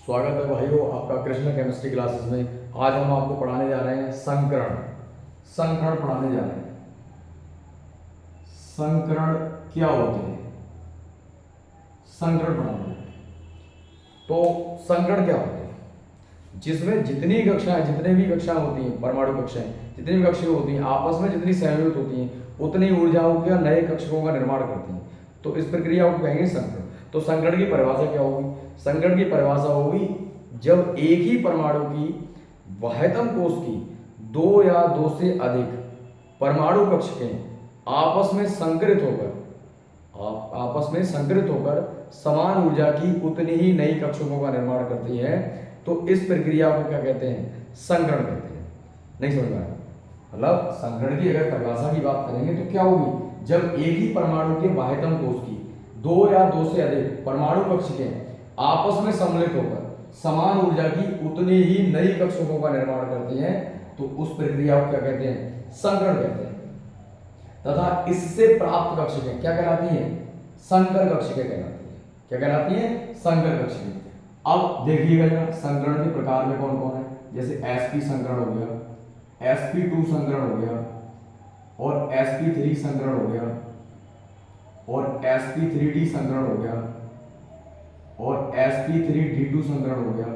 स्वागत है भाइयों आपका कृष्ण केमिस्ट्री क्लासेस में। आज हम आपको पढ़ाने जा रहे हैं संकरण। संकरण पढ़ाने जा रहे हैं। संकरण क्या होते हैं, संकरण पढ़ाने जा रहे हैं। तो संकरण क्या होते हैं, जिसमें जितनी कक्षाएं जितने भी कक्षाएं होती हैं, परमाणु कक्षाएं जितनी भी कक्षाएं होती हैं, आपस में जितनी समन्वित होती हैं उतनी ऊर्जाओं के नए कक्षकों का निर्माण करती हैं। तो इस प्रक्रिया को कहेंगे संकरण। तो संकरण की परिभाषा क्या होगी? संकरण की परिभाषा होगी जब एक ही परमाणु की बाह्यतम कोश की दो या दो से अधिक परमाणु कक्षकें आपस में संकरित होकर समान ऊर्जा की उतनी ही नई कक्षकों का निर्माण करती है। तो इस प्रक्रिया को क्या कहते हैं? संकरण कहते हैं। नहीं समझ में आया? मतलब संकरण की अगर परिभाषा की बात करेंगे तो क्या होगी? जब एक ही परमाणु के बाह्यतम कोश की दो या दो से अधिक परमाणु कक्षकें आपस में सम्मिलित होकर समान ऊर्जा की उतनी ही नई कक्षकों का निर्माण करती हैं, तो उस प्रक्रिया को क्या कहते हैं? संकरण कहते हैं। तथा इससे प्राप्त कक्षकें क्या कहलाती हैं? संकर कक्षकें कहलाती हैं। क्या कहलाती हैं? संकर कक्षकें। अब देखिएगा जरा संकरण के प्रकार में कौन कौन है। जैसे sp संकरण हो गया, sp2 संकरण हो गया, और sp3 संकरण हो गया, और sp3d संकरण हो गया, और sp3d2 संकरण हो गया,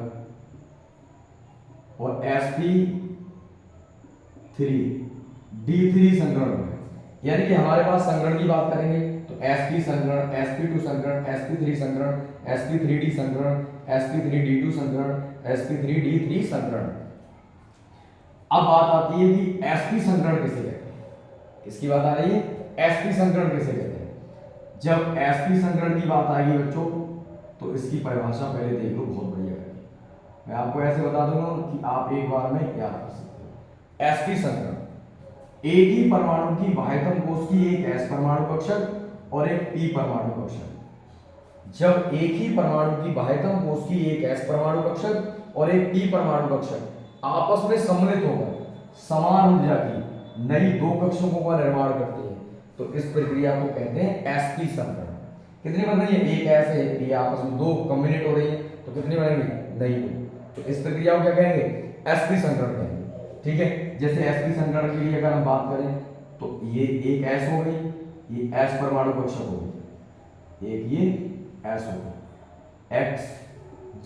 और sp3d3 संकरण हो गया। यानी कि हमारे पास संकरण की बात करेंगे तो sp संकरण, sp2 संकरण, sp3 संकरण, sp3d संकरण, sp3d2 संकरण, sp3d3 संकरण। अब बात आती है कि sp संकरण किसे कहते हैं? किसकी बात आ रही है? sp संकरण किसे कहते हैं? जब sp संकरण की बात आएगी बच्चों तो इसकी परिभाषा पहले देख लो, बहुत बढ़िया है। मैं आपको ऐसे बता दूंगा कि आप एक बार में याद कर सकते हो। sp संकरण एक ही परमाणु की बाह्यतम कोश की एक s परमाणु कक्षक और एक p परमाणु कक्षक। जब एक ही परमाणु की बाह्यतम कोश की एक s परमाणु कक्षक और एक p परमाणु कक्षक आपस में सम्मिलित होकर समान ऊर्जा की नई दो कक्षकों का निर्माण करते हैं, तो इस प्रक्रिया को कहते हैं sp संकरण। कितनी बन रही है? एक s है, एक p, आपस में दो कॉम्बिनेट हो रही है, तो कितनी बनेंगी? नई दो। तो इस प्रक्रिया को क्या कहेंगे? sp संकरण कहेंगे। ठीक है। जैसे sp संकरण के लिए अगर हम बात करें तो ये एक s हो गई, ये s परमाणु कक्षक हो गई, एक ये s हो गई, x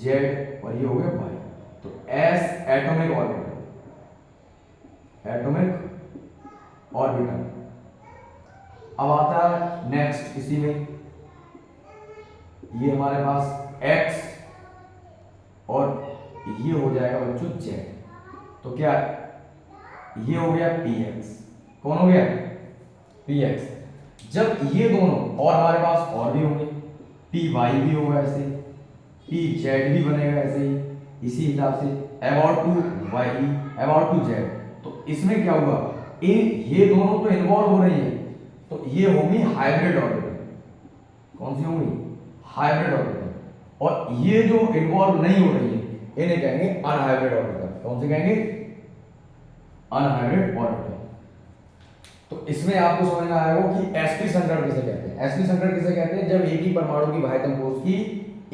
z और ये हो गया y। तो s atomic orbital, atomic orbital. अब आता है नेक्स्ट, इसी में ये हमारे पास x और ये हो जाएगा बच्चों z। तो क्या ये हो गया px। कौन हो गया? px। जब ये दोनों, और हमारे पास और भी होंगे, py भी होगा ऐसे, pz भी बनेगा ऐसे ही, इसी हिसाब से about to y, about to z। तो इसमें क्या हुआ? ये दोनों तो इन्वॉल्व हो रही है, तो ये होंगी हाइब्रिड ऑर्बिटल। कौन सी होंगी? Hybrid orbital. और ये जो इन्वॉल्व नहीं हो रही है इन्हें कहेंगे अनहाइब्रिड ऑर्बिटल। कौन से कहेंगे? Unhybrid orbital. तो इसमें आपको समझ में आएगा कि sp संकरण किसे कहते हैं? sp संकरण किसे कहते हैं? जब एक ही परमाणु की बाह्यतम कोश की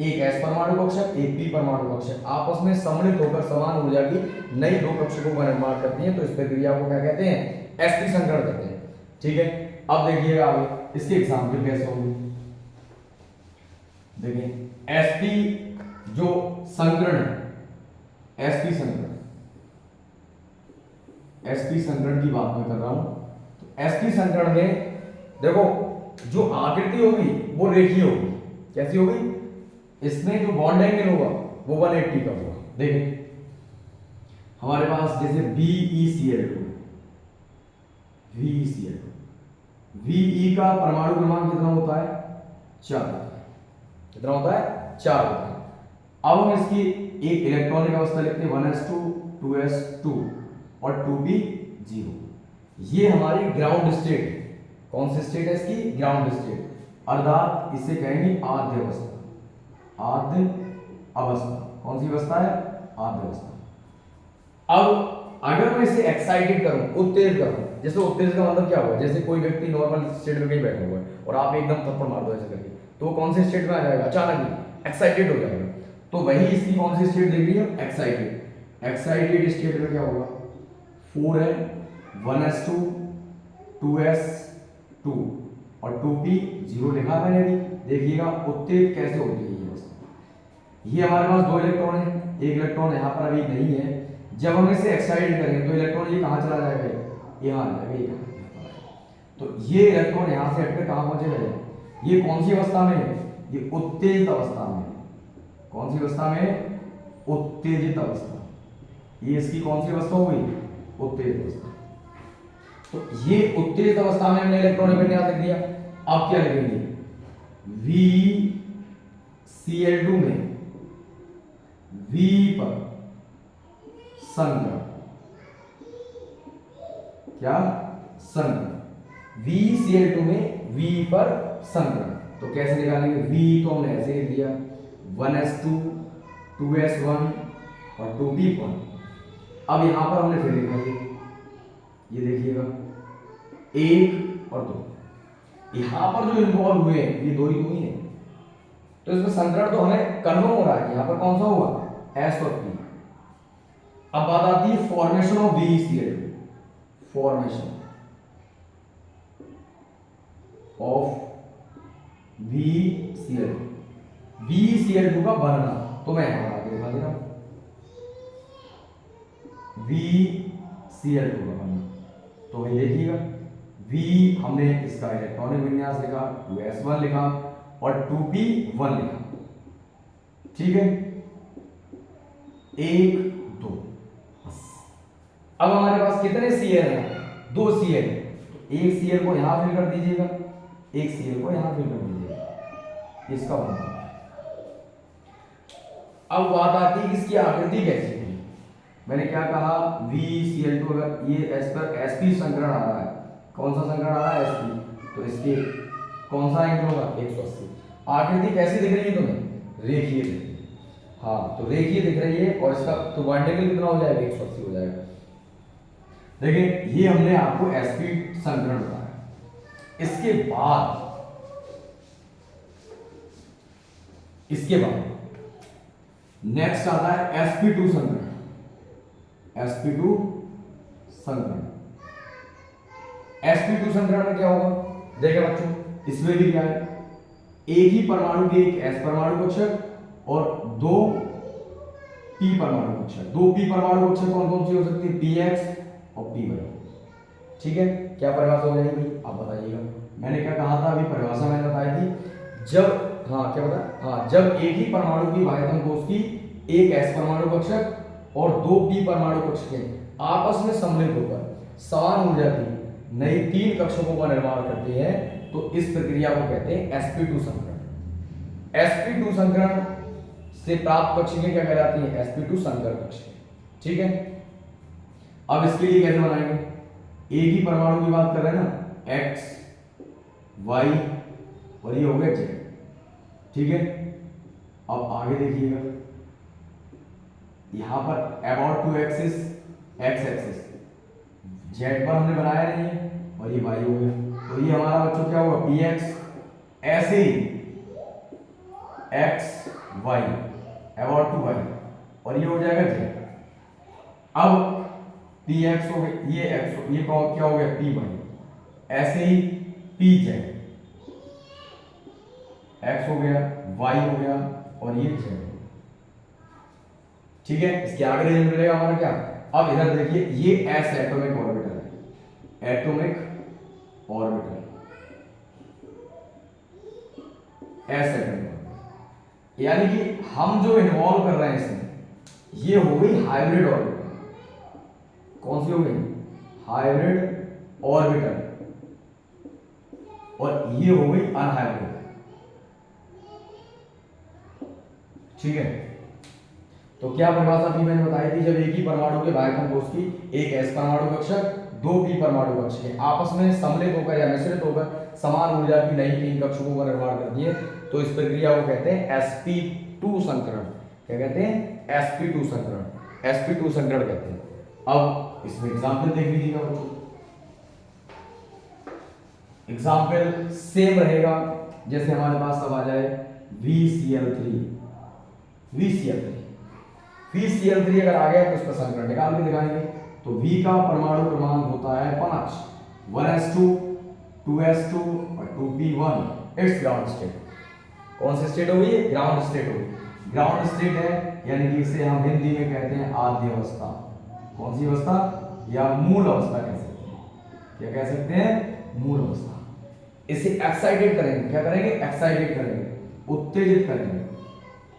एक s परमाणु कक्षक एक p परमाणु कक्षक आपस में सम्मिलित होकर समान ऊर्जा की नई दो कक्षकों का निर्माण करती हैं, तो इस प्रक्रिया को क्या कहते हैं? sp संकरण कहते हैं। ठीक है। अब देखिएगा आगे इसके एग्जाम्पल कैसे होंगे। देखिए sp जो संकरण है, sp संकरण, sp संकरण की बात मैं कर रहा हूं। तो sp संकरण में देखो जो आकृति होगी वो रेखीय होगी। कैसी होगी? इसमें जो बॉन्ड एंगल होगा वो 180 का होगा। देखिए हमारे पास जैसे VeCl2, VE का परमाणु क्रमांक कितना होता है? 4। कितना होता है? 4 होता है। अब हम इसकी एक इलेक्ट्रॉनिक अवस्था लिखते हैं 1s2 2s2 और 2p0। ये हमारी ग्राउंड स्टेट है। कौन सी स्टेट है इसकी? Ground state. अर्थात इसे कहेंगे आद्य अवस्था। आद्य अवस्था कौन सी अवस्था है? आद्य अवस्था। अब अगर मैं इसे एक्साइटेड करूं, उत्तेजित करूं, जैसे उत्तेजित का मतलब क्या होगा? जैसे कोई व्यक्ति नॉर्मल स्टेट में कहीं बैठा हुआ है और आप एकदम थप्पड़ मार दो ऐसे करके, तो वो कौन से स्टेट में आ जाएगा? अचानक ही एक्साइटेड हो जाएगा। तो वही इसकी कौन सी स्टेट देख रही है, एक्साइटेड। एक्साइटेड स्टेट में क्या होगा, 4 है, 1s2 2s2 और 2p 0 लिखा मैंने अभी। देखिएगा उत्तेजित कैसे होती है ये अवस्था। ये हमारे पास 2 इलेक्ट्रॉन है, एक इलेक्ट्रॉन यहाँ पर अभी नहीं है। जब हम इसे एक्साइट करेंगे तो इलेक्ट्रॉन ये कहाँ चला जाएगा, यहाँ आ जाएगा, ये तो ये इलेक्ट्रॉन यहाँ से हटकर कहाँ पहुंचेगा, ये कौन सी अवस्था में है, ये उत्तेजित अवस्था में। कौन सी अवस्था में, उत्तेजित अवस्था। ये इसकी कौन सी अवस्था हो गई, उत्तेजित अवस्था। तो ये उत्तेजित अवस्था में हमने इलेक्ट्रॉनिक विन्यास लिख दिया। अब क्या लिखेंगे, VCl2 में V पर संकरण, क्या संकरण, VCl2 में V पर संकरण। तो कैसे निकालेंगे, V तो हमने ऐसे लिख दिया 1s2 2s1 और 2p1। अब यहां पर हमने फिर लिखा ये देखिएगा 1 और 2, यहां पर जो इन्वॉल्व हुए हैं ये 2 ही हैं। तो इसमें संकरण तो हमें कन्फर्म हो रहा है, यहां पर कौन सा हुआ, S और P। अब बात आती है formation of VCl2, formation of VCl2, VCl2 का बनना। तो मैं यहां आगे दिखा दे रहा हूं, VCl2 का बनना। तो वही देखिएगा, V हमने इसका इलेक्ट्रॉनिक विन्यास लिखा, 2s1 लिखा और 2p1 लिखा, ठीक है, 1 2। अब हमारे पास कितने Cl हैं, 2 Cl। एक Cl को यहां फिल कर दीजिएगा, एक Cl को यहां फिल कर दीजिएगा, इसका बनना। अब बात आती है इसकी आकृति कैसी है। मैंने क्या कहा, VCl2 अगर ये एस पर sp संकरण आ रहा है, कौन सा संकरण आ रहा है, sp, तो इसके कौन सा एंगल होगा, 180। आकृति कैसी दिख रही है तुम्हें, रेखीय दिख रही है। हाँ, तो रेखीय दिख रही है और इसका तो पॉइंट एंगल कितना हो जाएगा, 180 हो जाएगा। देखिए ये हमने आपको sp संकरण बताया। इसके बाद नेक्स्ट आता है sp2 संकरण। sp2 संकरण, sp2 संकरण में क्या होगा, देखिए बच्चों इसमें भी क्या है, एक ही परमाणु के एक s परमाणु कक्षक और 2 p परमाणु कक्षक। 2 p परमाणु कक्षक कौन कौन सी हो सकती है, px और p1। ठीक है, क्या परिभाषा हो जाएगी आप बताइएगा। मैंने क्या कहा था, अभी परिभाषा मैंने बताई थी, जब हाँ क्या बता, हाँ जब एक ही परमाणु की बाह्यतम कोश की एक s परमाणु कक्षक और 2 p परमाणु कक्षकें आपस में सम्मिलित होकर समान ऊर्जा की नई 3 कक्षकों का निर्माण करते हैं, तो इस प्रक्रिया को कहते हैं sp2 संकरण। sp2 संकरण से प्राप्त कक्षकें क्या कहलाती हैं, sp2 संकर कक्षकें। ठीक है, अब इसके लिए कैसे बनाएंगे, एक ही परमाणु की बात कर रहे हैं ना, x y और ये हो गया z। ठीक है, अब आगे देखिएगा, यहां पर about two axis x axis, z पर हमने बनाया नहीं है और ये y हो गया। तो ये हमारा बच्चों क्या हुआ, px, ऐसे ही x y about two y और ये हो जाएगा z। अब px हो गया, ये x, ये क्या हो गया, py, ऐसे ही pz, x हो गया, y हो गया और ये z। ठीक है, इसके आगे रेंज मिलेगा हमारा क्या। अब इधर देखिए, ये s एटॉमिक ऑर्बिटल है, atomic orbital, s atomic orbital, यानी कि हम जो इन्वॉल्व कर रहे हैं इसमें, ये हो गई हाइब्रिड ऑर्बिटल। कौन सी हो गई, हाइब्रिड ऑर्बिटल, और ये हो गई अनहाइब्रिड। ठीक है, तो क्या परिभाषा थी मैंने बताई थी, जब एक ही परमाणु के बाह्यतम कोश की एक s परमाणु कक्षक 2 p परमाणु कक्षक आपस में सम्मिलित होकर या मिश्रित होकर समान ऊर्जा की नई 3 कक्षकों का निर्माण करती है, तो इस प्रक्रिया को कहते हैं sp2 संकरण। क्या कहते हैं, sp2 संकरण, sp2 संकरण कहते हैं। अब इसमें एग्जाम्पल देख लीजिएगा बच्चों, एग्जाम्पल सेम रहेगा जैसे हमारे पास सब आ जाए VCl3 VCl3 अगर आ गया तो इसका संकरण निकाल के दिखाएंगे। तो V का परमाणु क्रमांक होता है 5, 1s2, 2s2 और 2p1। It's ground state. कौन सी स्टेट होगी? ग्राउंड स्टेट होगी। ग्राउंड स्टेट है यानी कि इसे हम हिंदी में कहते हैं आद्य अवस्था। कौन सी अवस्था? या मूल अवस्था कह सकते हैं। क्या कह सकते हैं? मूल अवस्था। इसे एक्साइटेड करेंगे। क्या करेंगे? एक्साइटेड करेंगे, उत्तेजित करेंगे।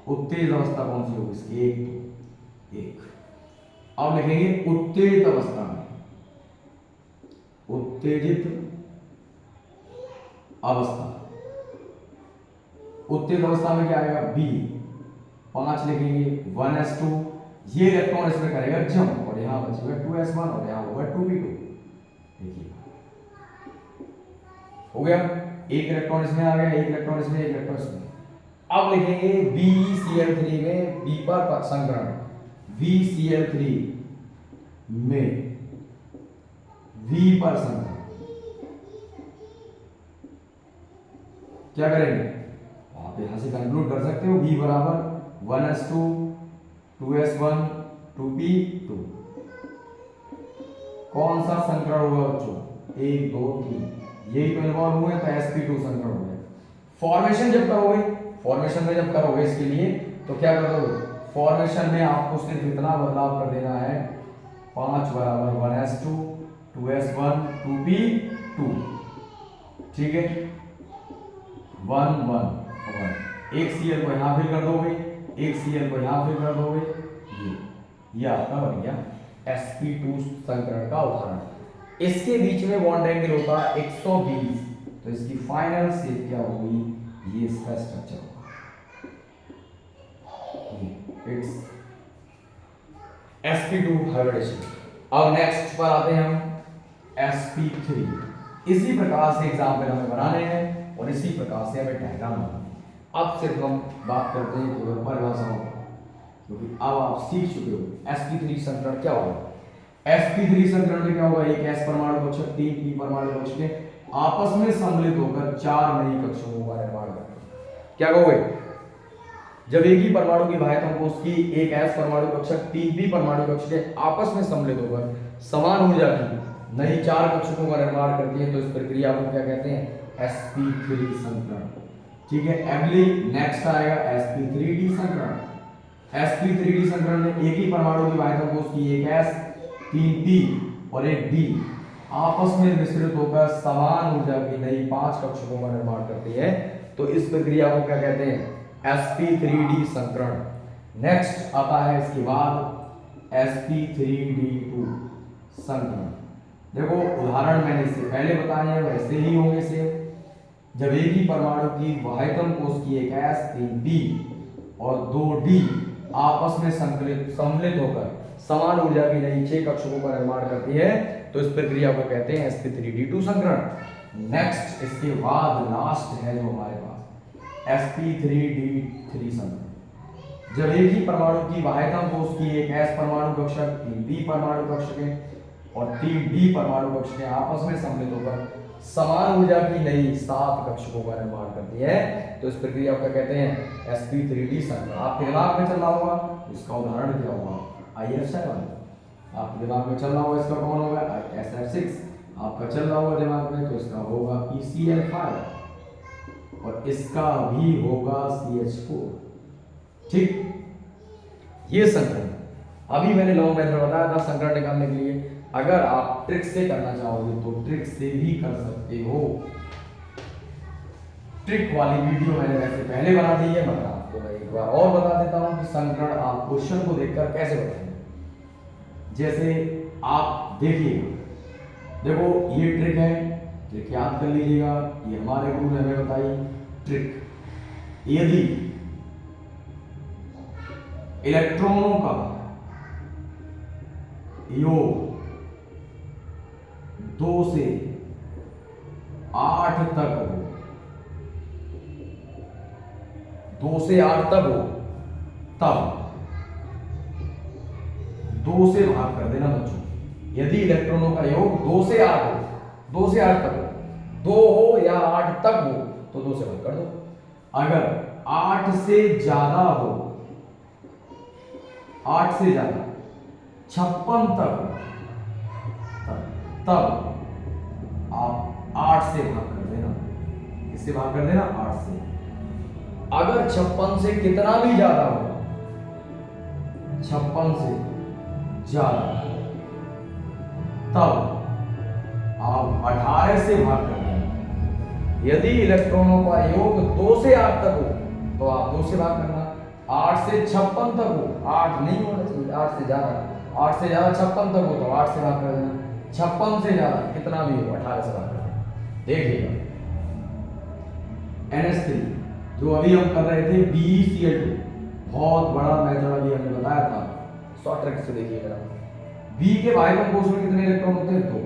उत्तेजित अवस्था कौन सी होगी इसकी? एक। अब लिखेंगे उत्तेजित अवस्था में, उत्तेजित अवस्था। उत्तेजित अवस्था में क्या आएगा? B। 5 लिखेंगे, 1s2, ये इलेक्ट्रॉन इसमें करेगा जंप और यहां बचेगा 2s1 और यहां होगा 2p2। देखिए हो गया, एक इलेक्ट्रॉन इसमें आ गया, एक इलेक्ट्रॉन इसमें, एक इलेक्ट्रॉन इसमें। अब लिखेंगे BeCl3 में B पर संकरण, BeCl3 में V पर संकरण। क्या करेंगे? आप यहां से कंक्लूड कर सकते हो, V बराबर 1s2, 2s1, 2p2। कौन सा संकरण होगा बच्चों? 1 2 3, यही तो इन्वॉल्व हुए तो sp2 संकरण हो गया। फॉर्मेशन जब करोगे, फॉर्मेशन में जब करोगे इसके लिए तो क्या करोगे? फॉर्मेशन में आपको सिर्फ इतना बदलाव कर देना है, 5 बराबर 1s2, 2s1, 2p2। ठीक है, 1 1 1। एक Cl को यहां फिल कर दोगे, एक Cl को यहां फिल कर दोगे, ये आपका बन गया sp2 संकरण का उदाहरण। इसके बीच में बॉन्ड एंगल होता है 120, तो इसकी फाइनल शेप क्या होगी? ये इसका स्ट्रक्चर होगा, इट्स sp2 हाइब्रिडेशन। अब नेक्स्ट पर आते हैं हम sp3। इसी प्रकार से एग्जाम्पल हमें बनाने हैं और इसी प्रकार से हमें डायग्राम बनाना है। अब सिर्फ हम बात करते हैं केवल परिभाषाओं पर, क्योंकि अब आप सीख चुके हो sp3 संकरण क्या होगा। sp3 संकरण में क्या होगा? एक s परमाणु कक्षक 3 p परमाणु कक्षक आपस में सम्मिलित होकर 4 नई कक्षकों का निर्माण करते हैं। क्या कहोगे? जब एक ही परमाणु की बाह्यतम कोश की एक s परमाणु कक्षक 3 p परमाणु कक्षक आपस में सम्मिलित होकर समान ऊर्जा की नई 4 कक्षकों का निर्माण करती है, तो इस प्रक्रिया को क्या कहते हैं? sp3 संकरण। ठीक है, अगली नेक्स्ट आएगा sp3d संकरण। sp3d संकरण में एक ही परमाणु की बाह्यतम कोश की एक s, 3 p और एक d आपस में मिश्रित होकर समान ऊर्जा की नई 5 कक्षकों का निर्माण करती है, तो इस प्रक्रिया को क्या कहते हैं? sp3d संकरण। नेक्स्ट आता है इसके बाद sp3d2 संकरण। देखो उदाहरण मैंने इससे पहले बताए हैं, वैसे ही होंगे सेम। जब एक ही परमाणु की बाह्यतम कोश की एक s, 3 p और 2 d आपस में सम्मिलित होकर समान ऊर्जा की नई 6 कक्षकों का निर्माण करती है, तो इस प्रक्रिया को कहते हैं sp3d2 संकरण। नेक्स्ट इसके बाद लास्ट है जो हमारे पास sp3d3 संकरण। जब एक ही परमाणु की बाह्यतम कोश की एक s परमाणु कक्षक, 3 p परमाणु कक्षक और 3 d परमाणु कक्षक आपस में सम्मिलित होकर समान ऊर्जा की नई 7 कक्षकों का निर्माण करती है, तो इस प्रक्रिया को कहते हैं sp3d संकरण। आपके दिमाग में चल रहा होगा इसका उदाहरण क्या होगा? IF7। आपके दिमाग में चल रहा होगा इसका कौन होगा? SF6। आपका चल रहा होगा दिमाग में तो इसका होगा PCl5 और इसका भी होगा CH4। ठीक, ये संकरण। अभी मैंने लॉन्ग मेथड बताया था संकरण निकालने के लिए। अगर आप ट्रिक से करना चाहोगे तो ट्रिक से भी कर सकते हो। ट्रिक वाली वीडियो मैंने वैसे पहले बना दी है, मगर आपको मैं एक बार और बता देता हूं कि संकरण आप क्वेश्चन को देखकर कैसे बताएंगे। जैसे आप देखिए, देखो ये ट्रिक है, ट्रिक याद कर लीजिएगा, ये हमारे गुरु ने हमें बताई ट्रिक। यदि इलेक्ट्रॉनों का योग 2 से 8 तक हो, 2 से 8 तक हो, तब 2 से भाग कर देना बच्चों। यदि इलेक्ट्रॉनों का योग 2 से 8 हो, 2 से 8 तक हो, 2 हो या 8 तक हो, तो 2 से भाग कर दो। अगर 8 से ज्यादा हो 8 से ज्यादा 56 तक तब आप 8 से भाग कर देना। इससे भाग कर देना 8 से। अगर 56 से कितना भी ज्यादा हो, 56 से ज्यादा, तब आप 18 से भाग कर देना। यदि इलेक्ट्रॉनों का योग 2 से 8 तक हो तो आप 2 से भाग करना। 8 से 56 तक हो, 8 नहीं होना चाहिए, 8 से ज्यादा, 8 से ज्यादा 56 तक हो तो 8 से भाग कर देना। 56 से ज्यादा कितना भी हो 18 से भाग कर देना। देखिएगा NH3 जो अभी हम कर रहे थे BeCl2, बहुत बड़ा मेथड अभी हमने बताया था, शॉर्ट ट्रिक से देखिएगा। बी के बाह्यतम कोश में कितने इलेक्ट्रॉन होते हैं? 2।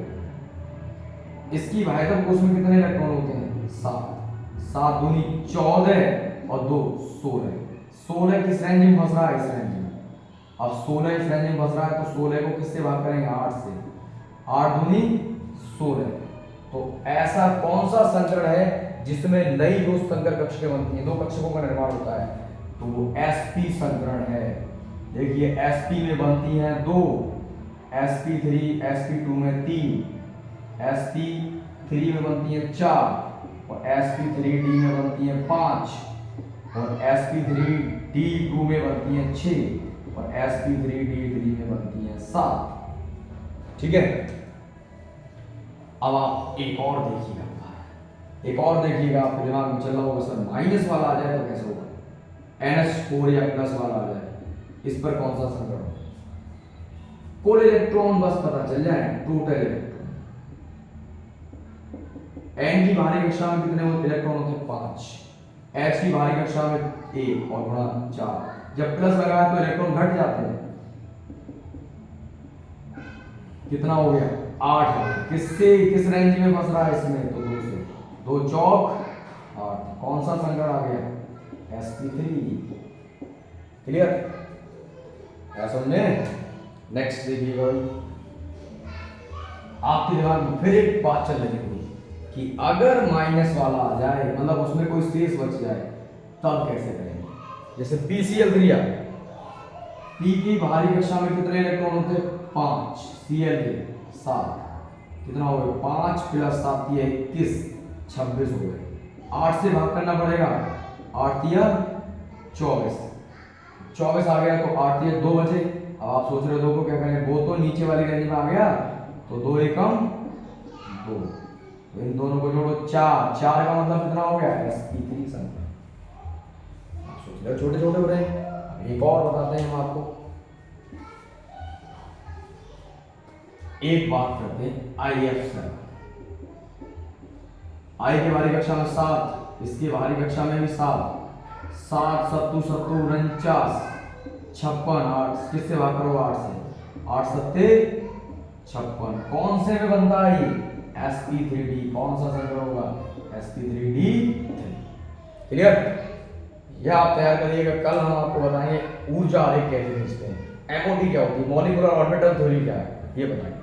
इसकी बाह्यतम कोश में कितने इलेक्ट्रॉन होते हैं? 7। 7 दूनी 14 और 2 16। 16 किस रेंज में फंस रहा है? इस रेंज में। अब 16 इस रेंज में फंस रहा है तो 16 को किससे भाग करेंगे? 8 से। 8 दूनी 16। तो ऐसा कौन सा संकरण है जिसमें नई दो संकर कक्षकें बनती हैं, दो कक्षकों का निर्माण होता है? तो वो sp संकरण है। देखिए sp में बनती हैं 2, sp3, sp2 में 3, sp3 में बनती हैं 4 और sp3d में बनती हैं 5 और sp3d2 में बनती हैं 6 और sp3d3 में बनती हैं 7। ठीक है, अब आप एक और देखिएगा, एक और देखिएगा, आपके दिमाग में चल रहा होगा सर माइनस वाला आ जाए तो कैसे होगा? NH4 या प्लस वाला आ जाए, इस पर कौन सा संकरण? कुल इलेक्ट्रॉन बस पता चल जाए, टोटल इलेक्ट्रॉन। N की बाहरी कक्षा में कितने इलेक्ट्रॉन होते हैं? 5। H की बाहरी कक्षा में 1 और गुणा 4। जब प्लस लगाए तो इलेक्ट्रॉन घट जाते हैं। कितना हो गया? 8। किससे किस रेंज में फंस रहा है इसमें? तो 2 से। 2 चौक 8। कौन सा संकरण आ गया? sp3। क्लियर? क्या समझे? नेक्स्ट देखिएगा भाई, आपके दिमाग में फिर एक बात चल रही है कि अगर माइनस वाला आ जाए, मतलब उसमें कोई शेष बच जाए, तब कैसे करेंगे? जैसे BCl3 आ गया, P की बाहरी कक्षा में कितने इलेक्ट्रॉन होते हैं? 5, Cl के 7। कितना हो गया? 5 प्लस 7 ये 21, 26 हो गए। 8 से भाग करना पड़ेगा। 8 या 24, 24 आ गया तो 8 या 2 बचे। अब आप सोच रहे हो 2 को क्या करें? वो तो नीचे वाली रेंज में आ गया तो 2 एकम 2, तो इन दोनों को जोड़ो 4। 4 का मतलब कितना हो गया? sp3 संकरण। आप सोच रहे हो छोटे छोटे हो रहे हैं, अब एक और बताते हैं हम आपको। एक बात करते हैं IF से। I की बाहरी कक्षा में 7, इसकी बाहरी कक्षा में भी 7। 7 सत्तू सत्तू 49, 56। 8 किससे भाग करो? 8 से। 8 सत्ते 56। कौन से में बनता है ये? sp3d। कौन सा संकरण होगा? sp3d3। क्लियर? यह आप तैयार करिएगा, कल हम आपको बताएंगे ऊर्जा आरेख कैसे खींचते हैं। MOT क्या होती है? मॉलिक्यूलर ऑर्बिटल थ्योरी क्या है ये बताएंगे।